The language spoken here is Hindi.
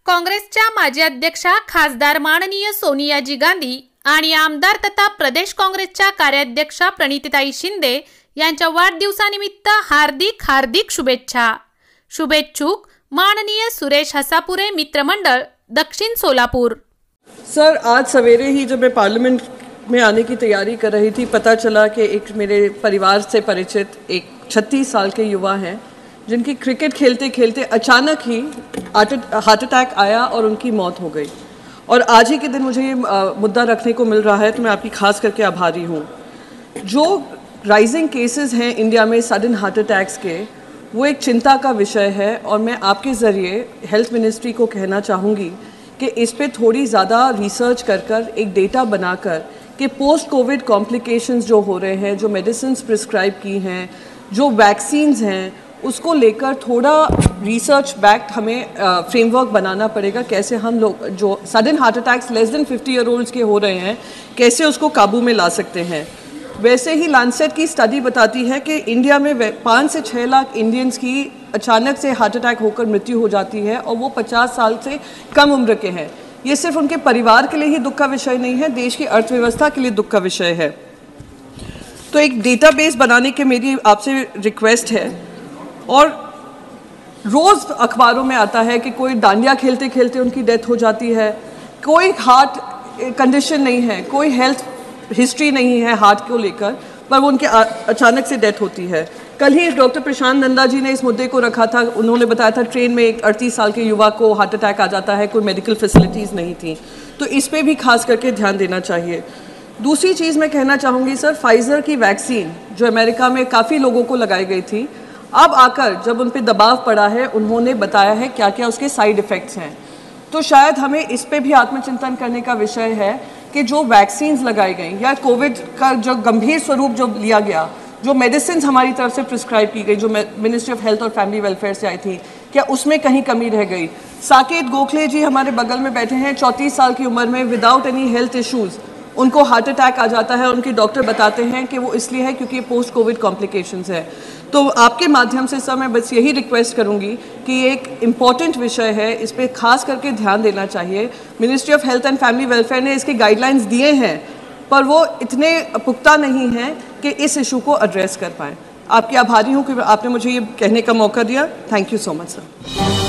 काँग्रेसच्या माजी अध्यक्षा खासदार माननीय सोनियाजी गांधी आणि आमदार तथा प्रदेश काँग्रेसच्या कार्याध्यक्षा प्रणितीताई शिंदे यांच्या वाढदिवसानिमित्त हार्दिक शुभेच्छा। शुभेच्छुक माननीय सुरेश हसापुरे मित्रमंडल दक्षिण सोलापुर। सर, आज सवेरे ही जब मैं पार्लियामेंट में आने की तैयारी कर रही थी, पता चला कि एक मेरे परिवार से परिचित एक 36 साल के युवा हैं जिनकी क्रिकेट खेलते खेलते अचानक ही हार्ट अटैक आया और उनकी मौत हो गई। और आज ही के दिन मुझे ये मुद्दा रखने को मिल रहा है, तो मैं आपकी खास करके आभारी हूँ। जो राइजिंग केसेस हैं इंडिया में सडन हार्ट अटैक्स के, वो एक चिंता का विषय है और मैं आपके ज़रिए हेल्थ मिनिस्ट्री को कहना चाहूँगी कि इस पे थोड़ी ज़्यादा रिसर्च कर एक डेटा बनाकर कि पोस्ट कोविड कॉम्प्लिकेशंस जो हो रहे हैं, जो मेडिसिन्स प्रिस्क्राइब की हैं, जो वैक्सीन्स हैं, उसको लेकर थोड़ा रिसर्च बैक्ड हमें फ्रेमवर्क बनाना पड़ेगा। कैसे हम लोग जो sudden heart attacks less than 50 year olds के हो रहे हैं, कैसे उसको काबू में ला सकते हैं। वैसे ही लैंसेट की स्टडी बताती है कि इंडिया में 5 से 6 लाख इंडियंस की अचानक से हार्ट अटैक होकर मृत्यु हो जाती है और वो 50 साल से कम उम्र के हैं। ये सिर्फ उनके परिवार के लिए ही दुख का विषय नहीं है, देश की अर्थव्यवस्था के लिए दुख का विषय है। तो एक डेटाबेस बनाने के मेरी आपसे रिक्वेस्ट है। और रोज़ अखबारों में आता है कि कोई डांडिया खेलते खेलते उनकी डेथ हो जाती है, कोई हार्ट कंडीशन नहीं है, कोई हेल्थ हिस्ट्री नहीं है हार्ट को लेकर, पर वो उनके अचानक से डेथ होती है। कल ही डॉक्टर प्रशांत नंदा जी ने इस मुद्दे को रखा था। उन्होंने बताया था ट्रेन में एक 38 साल के युवा को हार्ट अटैक आ जाता है, कोई मेडिकल फैसिलिटीज़ नहीं थी। तो इस पे भी खास करके ध्यान देना चाहिए। दूसरी चीज़ मैं कहना चाहूँगी सर, फाइज़र की वैक्सीन जो अमेरिका में काफ़ी लोगों को लगाई गई थी, अब आकर जब उन पे दबाव पड़ा है, उन्होंने बताया है क्या क्या उसके साइड इफ़ेक्ट्स हैं। तो शायद हमें इस पे भी आत्मचिंतन करने का विषय है कि जो वैक्सीन्स लगाई गई या कोविड का जो गंभीर स्वरूप जो लिया गया, जो मेडिसिन हमारी तरफ से प्रिस्क्राइब की गई, जो मिनिस्ट्री ऑफ हेल्थ और फैमिली वेलफेयर से आई थी, क्या उसमें कहीं कमी रह गई। साकेत गोखले जी हमारे बगल में बैठे हैं, 34 साल की उम्र में विदाउट एनी हेल्थ इश्यूज़ उनको हार्ट अटैक आ जाता है। उनके डॉक्टर बताते हैं कि वो इसलिए है क्योंकि पोस्ट कोविड कॉम्प्लिकेशंस है। तो आपके माध्यम से सर मैं बस यही रिक्वेस्ट करूंगी कि ये एक इम्पॉर्टेंट विषय है, इस पर खास करके ध्यान देना चाहिए। Ministry of health and family welfare ने इसके गाइडलाइंस दिए हैं, पर वो इतने पुख्ता नहीं हैं कि इस इशू को एड्रेस कर पाएँ। आपकी आभारी हूँ कि आपने मुझे ये कहने का मौका दिया। Thank you so much sir.